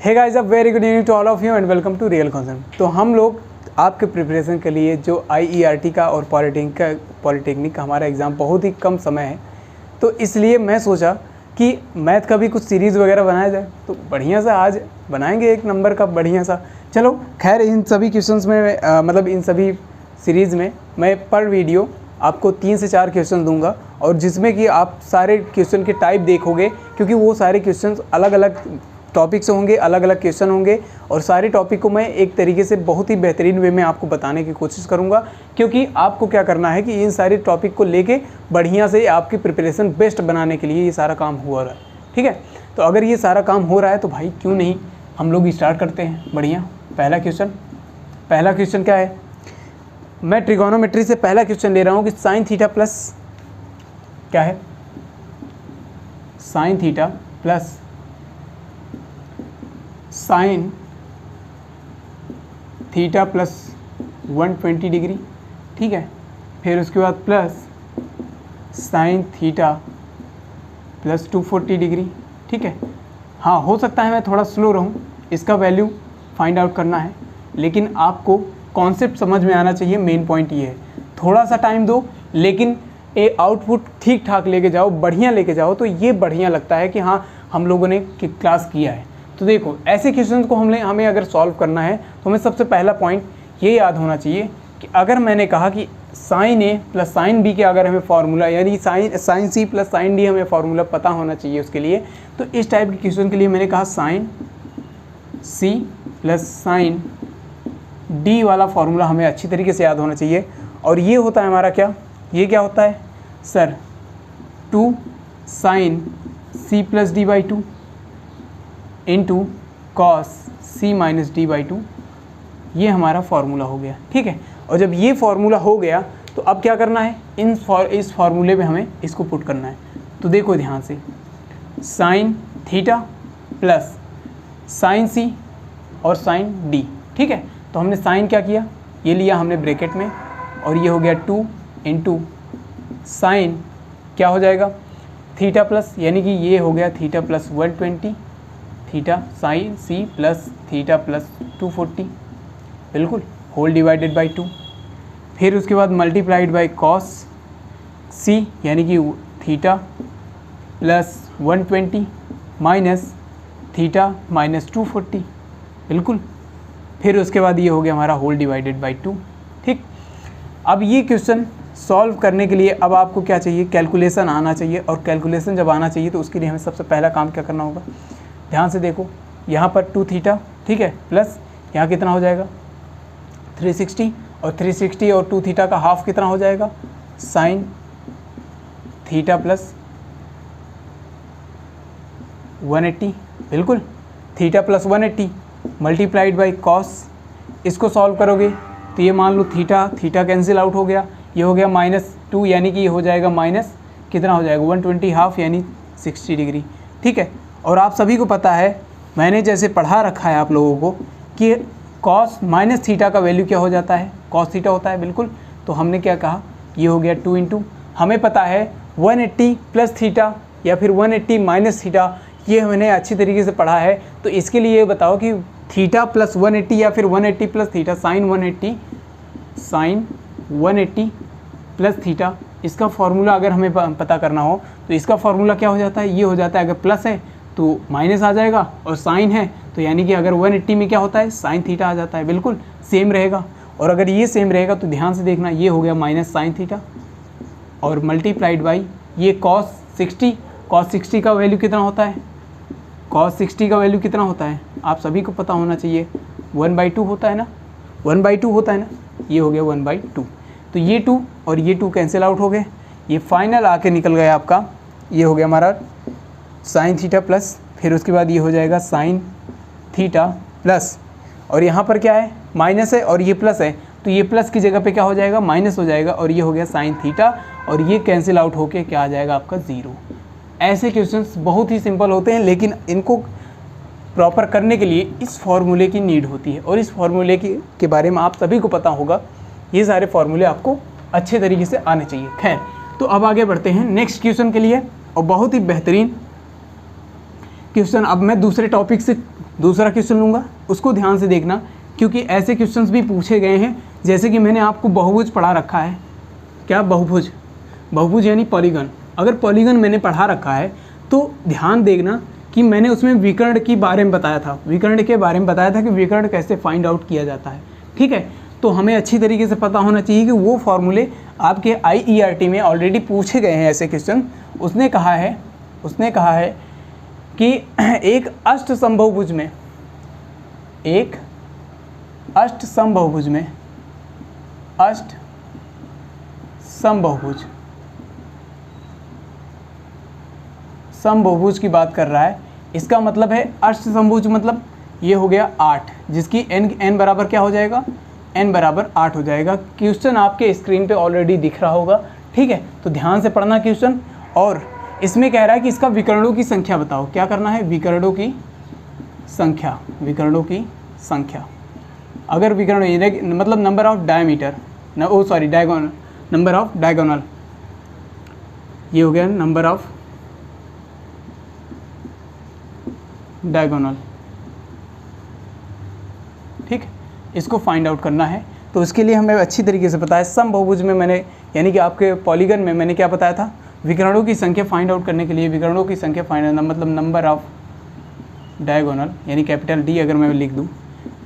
Hey guys, a very good evening to all of you and welcome to real concept. तो हम लोग आपके preparation के लिए जो IERT का और पॉलिटेक्निक का हमारा एग्ज़ाम बहुत ही कम समय है, तो इसलिए मैं सोचा कि मैथ का भी कुछ सीरीज़ वगैरह बनाया जाए। तो बढ़िया सा आज बनाएंगे एक नंबर का बढ़िया सा। चलो खैर, इन सभी क्वेश्चंस में मतलब इन सभी सीरीज़ में मैं पर वीडियो आपको 3 से 4 क्वेश्चन दूंगा, और जिसमें कि आप सारे क्वेश्चन के टाइप देखोगे, क्योंकि वो सारे क्वेश्चन अलग अलग टॉपिक से होंगे, अलग अलग क्वेश्चन होंगे, और सारे टॉपिक को मैं एक तरीके से बहुत ही बेहतरीन वे में आपको बताने की कोशिश करूंगा। क्योंकि आपको क्या करना है कि इन सारे टॉपिक को लेके बढ़िया से आपकी प्रिपरेशन बेस्ट बनाने के लिए ये सारा काम हो रहा है, ठीक है। तो अगर ये सारा काम हो रहा है तो भाई क्यों नहीं हम लोग स्टार्ट करते हैं। बढ़िया, पहला क्वेश्चन क्या है। मैं ट्रिगोनोमेट्री से पहला क्वेश्चन ले रहा हूँ कि साइन थीटा प्लस क्या है, sine theta plus sine theta plus 120 degree, ठीक है। फिर उसके बाद plus sine theta plus 240 degree, ठीक है। हाँ, हो सकता है मैं थोड़ा स्लो रहूँ, इसका वैल्यू फाइंड आउट करना है, लेकिन आपको कॉन्सेप्ट समझ में आना चाहिए। मेन पॉइंट ये है, थोड़ा सा टाइम दो, लेकिन ये आउटपुट ठीक ठाक लेके जाओ, बढ़िया लेके जाओ, तो ये बढ़िया लगता है कि हाँ हम लोगों ने क्लास किया है। तो देखो, ऐसे क्वेश्चन को हमें अगर सॉल्व करना है तो हमें सबसे पहला पॉइंट ये याद होना चाहिए कि अगर मैंने कहा कि sine A plus sine B के अगर हमें फार्मूला, यानी sine C plus sine D हमें फार्मूला पता होना चाहिए उसके लिए, तो इस टाइप के क्वेश्चन के लिए मैंने कहा sine C plus sine D वाला फार्मूला हमें अच्छी तरीके से याद होना चाहिए। और ये होता है हमारा क्या, ये क्या होता है sir, 2 sine C plus D by 2 into cos C minus D by 2, ये हमारा फार्मूला हो गया, ठीक है। और जब ये फार्मूला हो गया तो अब क्या करना है, इस फार्मूले में हमें इसको पुट करना है। तो देखो ध्यान से, साइन थीटा प्लस साइन सी और साइन डी, ठीक है। तो हमने साइन क्या किया, ये लिया हमने ब्रैकेट में, और ये हो गया 2 इंटू साइन क्या हो जाएगा थीटा प्लस, यानी कि ये हो गया theta plus 120, theta sine C plus theta plus 240, बिल्कुल, होल डिवाइडेड बाई 2। फिर उसके बाद मल्टीप्लाइड बाई कॉस सी, यानी कि theta plus 120 minus theta minus 240, बिल्कुल। फिर उसके बाद ये हो गया हमारा होल डिवाइडेड बाई 2, ठीक। अब ये क्वेश्चन सॉल्व करने के लिए अब आपको क्या चाहिए, कैलकुलेशन आना चाहिए। और कैलकुलेशन जब आना चाहिए तो उसके लिए हमें सबसे पहला काम क्या करना होगा, ध्यान से देखो, यहाँ पर 2 थीटा, ठीक है, प्लस यहाँ कितना हो जाएगा 360, और 360 और 2 थीटा का हाफ कितना हो जाएगा, साइन थीटा प्लस 180, बिल्कुल, theta plus 180 multiplied by cos. इसको सॉल्व करोगे तो ये मान लो थीटा कैंसिल आउट हो गया, ये हो गया -2, यानी कि ये हो जाएगा माइनस कितना हो जाएगा 120 हाफ, यानी 60 डिग्री, ठीक है। और आप सभी को पता है, मैंने जैसे पढ़ा रखा है आप लोगों को, कि कॉस माइनस थीटा का वैल्यू क्या हो जाता है, कॉस थीटा होता है, बिल्कुल। तो हमने क्या कहा, ये हो गया 2 इंटू, हमें पता है 180 प्लस थीटा या फिर 180 माइनस थीटा, ये मैंने अच्छी तरीके से पढ़ा है। तो इसके लिए ये बताओ कि थीटा प्लस 180 या फिर 180 plus theta, sine 180 plus theta, इसका फार्मूला अगर हमें पता करना हो तो इसका फार्मूला क्या हो जाता है, ये हो जाता है, अगर प्लस है तो माइनस आ जाएगा, और साइन है तो यानी कि अगर 180 में क्या होता है, साइन थीटा आ जाता है, बिल्कुल सेम रहेगा। और अगर ये सेम रहेगा तो ध्यान से देखना, ये हो गया माइनस साइन थीटा, और मल्टीप्लाइड बाई ये कॉस 60 का वैल्यू कितना होता है, कॉस 60 का वैल्यू कितना होता है, आप सभी को पता होना चाहिए, 1/2 होता है ना, 1/2 होता है ना, ये हो गया 1/2। तो ये 2 और ये 2 कैंसिल आउट हो गए, ये फाइनल आके निकल गया आपका, ये हो गया हमारा साइन थीटा प्लस, फिर उसके बाद ये हो जाएगा साइन थीटा प्लस, और यहाँ पर क्या है, माइनस है और ये प्लस है, तो ये प्लस की जगह पे क्या हो जाएगा, माइनस हो जाएगा, और ये हो गया साइन थीटा, और ये कैंसिल आउट होके क्या आ जाएगा आपका 0। ऐसे क्वेश्चंस बहुत ही सिंपल होते हैं, लेकिन इनको प्रॉपर करने के लिए इस फार्मूले की नीड होती है, और इस फार्मूले के बारे में आप सभी को पता होगा। ये सारे फार्मूले आपको अच्छे तरीके से आने चाहिए। खैर, तो अब आगे बढ़ते हैं नेक्स्ट क्वेश्चन के लिए, और बहुत ही बेहतरीन क्वेश्चन। अब मैं दूसरे टॉपिक से दूसरा क्वेश्चन लूँगा, उसको ध्यान से देखना, क्योंकि ऐसे क्वेश्चंस भी पूछे गए हैं। जैसे कि मैंने आपको बहुभुज पढ़ा रखा है, क्या बहुभुज, बहुभुज यानी पॉलीगन। अगर पॉलीगन मैंने पढ़ा रखा है तो ध्यान देखना कि मैंने उसमें विकर्ण के बारे में बताया था, विकर्ण के बारे में बताया था कि विकर्ण कैसे फाइंड आउट किया जाता है। ठीक है, तो हमें अच्छी तरीके से पता होना चाहिए कि वो फॉर्मूले आपके IERT में ऑलरेडी पूछे गए हैं ऐसे क्वेश्चन। उसने कहा है कि एक अष्टसमबाहुभुज में, एक अष्टसमबाहुभुज में, अष्टसमबाहुभुज, समबाहुभुज की बात कर रहा है। इसका मतलब है अष्टसमबाहुभुज मतलब ये हो गया 8, जिसकी n बराबर क्या हो जाएगा, n बराबर 8 हो जाएगा। क्वेश्चन आपके स्क्रीन पे ऑलरेडी दिख रहा होगा। ठीक है, तो ध्यान से पढ़ना क्वेश्चन। और इसमें कह रहा है कि इसका विकर्णों की संख्या बताओ। क्या करना है, विकर्णों की संख्या, विकर्णों की संख्या। अगर विकर्ण मतलब number of diameter, diagonal, number of diagonal, ये हो गया नंबर ऑफ डायगोनल। ठीक, इसको फाइंड आउट करना है। तो उसके लिए हमें अच्छी तरीके से पता है, समबाहुभुज में मैंने, यानी कि आपके पॉलीगन में मैंने क्या बताया था, विकर्णों की संख्या फाइंड आउट करने के लिए, विकर्णों की संख्या फाइंड आउट मतलब नंबर ऑफ डायगोनल, यानी कैपिटल D अगर मैं लिख दूं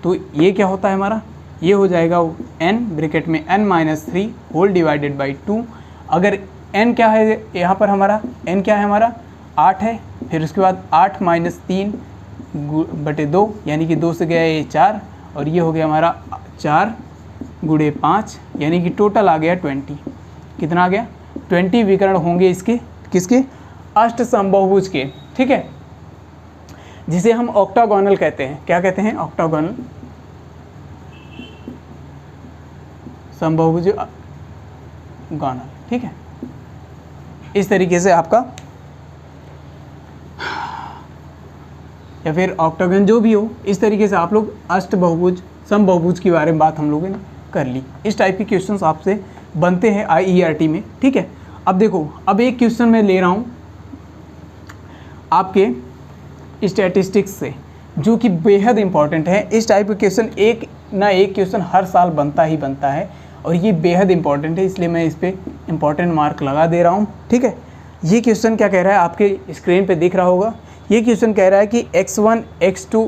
तो ये क्या होता है हमारा, ये हो जाएगा n ब्रैकेट में n-3 होल डिवाइडेड बाई 2। अगर n क्या है यहाँ पर हमारा, n क्या है हमारा 8 है, फिर उसके बाद 8 - 3 बटे 2, यानी कि 2 से गया ये 4, और ये हो गया हमारा 4 × 5, यानी कि टोटल आ गया 20। कितना आ गया, 20 विकर्ण होंगे इसके, किसके, अष्टसमबाहुभुज के। ठीक है, जिसे हम ऑक्टागोनल कहते हैं। क्या कहते हैं, ऑक्टागोनल समबाहुभुज गोनल। ठीक है, इस तरीके से आपका, या फिर ऑक्टागन जो भी हो, इस तरीके से आप लोग अष्टबहुभुज समबाहुभुज के बारे में बात हम लोगों ने कर ली। इस टाइप के क्वेश्चंस आपसे बनते हैं IERT में। ठीक है, अब देखो, अब एक क्वेश्चन मैं ले रहा हूँ आपके स्टैटिस्टिक्स से, जो कि बेहद इंपॉर्टेंट है। इस टाइप के क्वेश्चन एक ना एक क्वेश्चन हर साल बनता ही बनता है, और ये बेहद इंपॉर्टेंट है, इसलिए मैं इस पर इंपॉर्टेंट मार्क लगा दे रहा हूँ। ठीक है, ये क्वेश्चन क्या कह रहा है, आपके स्क्रीन पे दिख रहा होगा। ये क्वेश्चन कह रहा है कि x1, x2,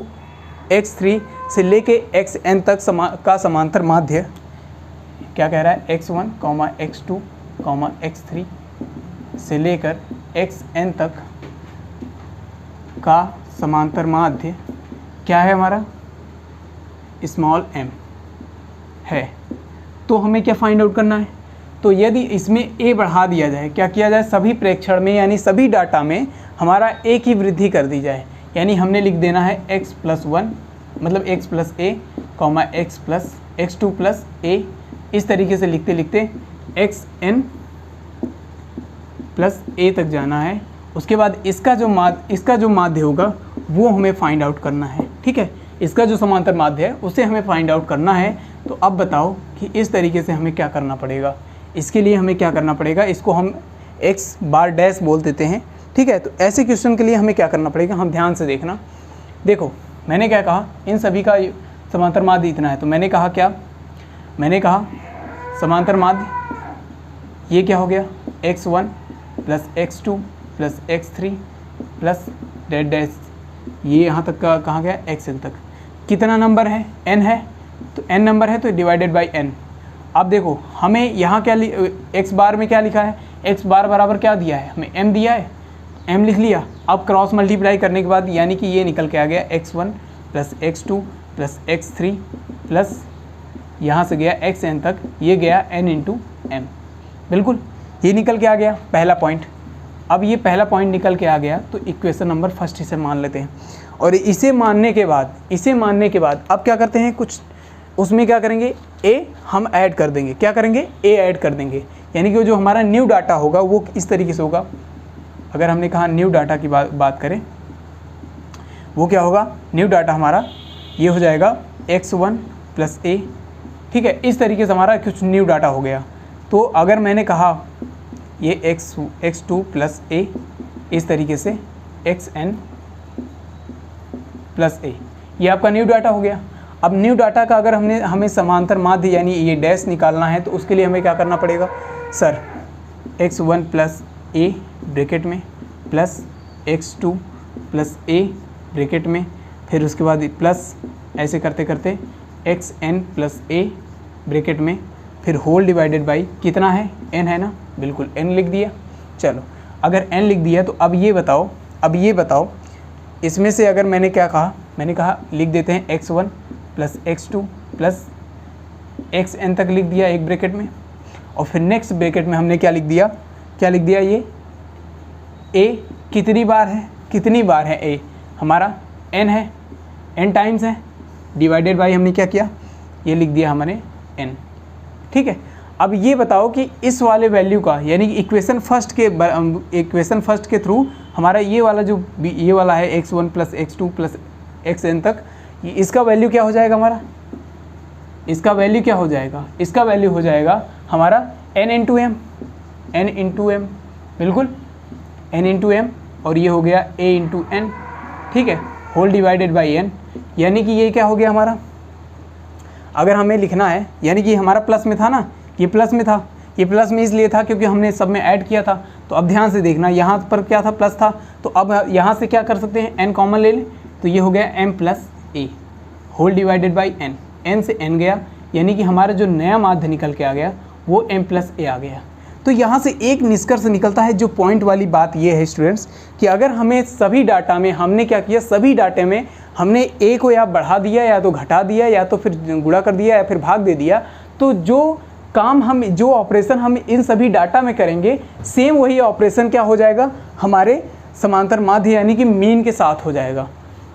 x3 से लेके xn तक का समांतर माध्य, क्या कह रहा है, x1, x2, x3 से लेकर xn तक का समांतर माध्य क्या है हमारा, स्मॉल m है। तो हमें क्या फाइंड आउट करना है, तो यदि इसमें a बढ़ा दिया जाए, क्या किया जाए, सभी प्रेक्षण में यानी सभी डाटा में हमारा a की वृद्धि कर दी जाए, यानी हमने लिख देना है x+1 मतलब x + a, x+x2 + a, इस तरीके से लिखते लिखते xn + a तक जाना है। उसके बाद इसका जो माध्य होगा वो हमें फाइंड आउट करना है। ठीक है, इसका जो समांतर माध्य है उसे हमें फाइंड आउट करना है। तो अब बताओ कि इस तरीके से हमें क्या करना पड़ेगा। इसके लिए हमें क्या करना पड़ेगा, इसको हम x⁻डैश बोल देते हैं। ठीक है, तो ऐसे क्वेश्चन के लिए हमें क्या करना पड़ेगा, हम ध्यान से देखना। देखो, मैंने क्या कहा, इन सभी का समांतर माध्य इतना है, तो मैंने कहा क्या, मैंने कहा समांतर माध्य ये क्या हो गया, x1 + x2 + x3 + डैश, ये यहाँ तक का कहाँ गया, xn तक। कितना नंबर है, n है, तो n नंबर है तो डिवाइडेड बाई n। अब देखो हमें यहाँ क्या x बार में क्या लिखा है, x बार बराबर क्या दिया है, हमें m दिया है, m लिख लिया। अब क्रॉस मल्टीप्लाई करने के बाद यानी कि ये निकल के आ गया x1 + x2 + x3 प्लस यहाँ से गया xn तक, ये गया n × m। बिल्कुल, ये निकल के आ गया पहला पॉइंट। अब ये पहला पॉइंट निकल के आ गया तो इक्वेशन नंबर फर्स्ट इसे मान लेते हैं। और इसे मानने के बाद अब क्या करते हैं, कुछ उसमें क्या करेंगे, a हम ऐड कर देंगे। क्या करेंगे, a ऐड कर देंगे, यानी कि जो हमारा न्यू डाटा होगा वो इस तरीके से होगा। अगर हमने कहा न्यू डाटा की बात करें, वो क्या होगा, न्यू डाटा हमारा ये हो जाएगा x1 + a। ठीक है, इस तरीके से हमारा कुछ न्यू डाटा हो गया। तो अगर मैंने कहा ये x2 + a, इस तरीके से xn + a, ये आपका न्यू डाटा हो गया। अब न्यू डाटा का अगर हमें समांतर माध्य यानी ये डैश निकालना है तो उसके लिए हमें क्या करना पड़ेगा sir, x1 plus A bracket में plus x2 plus A bracket में, फिर उसके बाद प्लस ऐसे करते करते xn प्लस ए ब्रैकेट में, फिर होल डिवाइडेड बाई कितना है n है ना, बिल्कुल n लिख दिया। चलो अगर n लिख दिया तो अब ये बताओ इसमें से अगर मैंने क्या कहा, मैंने कहा लिख देते हैं x1 plus x2 plus xn तक लिख दिया एक ब्रैकेट में, और फिर नेक्स्ट ब्रैकेट में हमने क्या लिख दिया ये a कितनी बार है a हमारा n है, n टाइम्स है, डिवाइडेड बाई हमने क्या किया, ये लिख दिया हमने n। ठीक है, अब ये बताओ कि इस वाले वैल्यू का यानी कि इक्वेशन फर्स्ट के थ्रू हमारा ये वाला है x1 plus x2 plus xn तक, इसका वैल्यू क्या हो जाएगा हमारा, इसका वैल्यू हो जाएगा हमारा n इंटू m, बिल्कुल n इंटू m, और ये हो गया a इंटू n। ठीक है, होल डिवाइडेड बाई n, यानी कि ये क्या हो गया हमारा, अगर हमें लिखना है यानी कि हमारा प्लस में था ना, ये प्लस में इसलिए था क्योंकि हमने सब में ऐड किया था। तो अब ध्यान से देखना, यहाँ पर क्या था, प्लस था, तो अब यहाँ से क्या कर सकते हैं, n कॉमन ले लें, तो ये हो गया m plus A whole divided by n, n से n गया, यानी कि हमारा जो नया माध्य निकल के आ गया वो m प्लस ए आ गया। तो यहाँ से एक निष्कर्ष निकलता है, जो पॉइंट वाली बात ये है स्टूडेंट्स कि अगर हमें सभी डाटा में हमने क्या किया, सभी डाटे में हमने ए को या बढ़ा दिया या तो घटा दिया या तो फिर गुणा कर दिया या फिर भाग दे दिया, तो जो ऑपरेशन हम इन सभी डाटा में करेंगे सेम वही ऑपरेशन क्या हो जाएगा, हमारे समांतर माध्य यानी कि मीन के साथ हो जाएगा।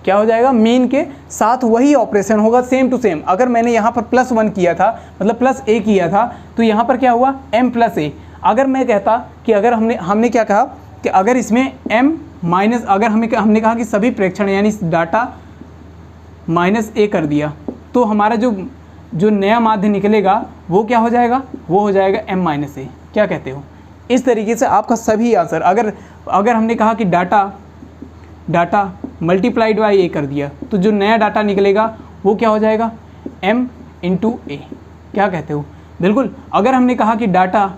क्या हो जाएगा, मीन के साथ वही ऑपरेशन होगा, सेम टू सेम। अगर मैंने यहाँ पर +1 किया था, मतलब प्लस ए किया था, तो यहाँ पर क्या हुआ m प्लस ए। अगर मैं कहता कि अगर हमने क्या कहा कि अगर इसमें m माइनस, अगर हमने कहा कि सभी प्रेक्षण यानी डाटा माइनस ए कर दिया, तो हमारा जो नया माध्य निकलेगा वो क्या हो जाएगा, वो हो जाएगा m माइनस ए। क्या कहते हो, इस तरीके से आपका सभी आंसर, अगर हमने कहा कि डाटा मल्टीप्लाइड बाई ए कर दिया, तो जो नया डाटा निकलेगा वो क्या हो जाएगा, m इंटू ए। क्या कहते हो, बिल्कुल। अगर हमने कहा कि डाटा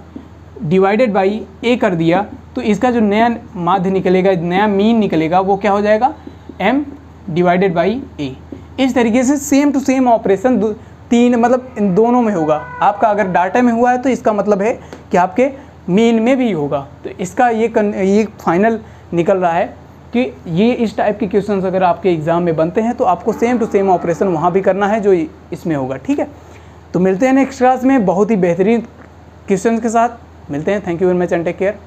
डिवाइडेड बाई ए कर दिया, तो इसका जो नया माध्य निकलेगा, नया मीन निकलेगा, वो क्या हो जाएगा, m डिवाइडेड बाई ए। इस तरीके से सेम टू सेम ऑपरेशन मतलब इन दोनों में होगा। आपका अगर डाटा में हुआ है तो इसका मतलब है कि आपके मीन में भी होगा। तो इसका ये फाइनल निकल रहा है कि ये इस टाइप के क्वेश्चंस अगर आपके एग्ज़ाम में बनते हैं तो आपको सेम टू सेम ऑपरेशन वहाँ भी करना है जो इसमें होगा। ठीक है, तो मिलते हैं नेक्स्ट क्लास में बहुत ही बेहतरीन क्वेश्चंस के साथ। मिलते हैं। Thank you very much and take care.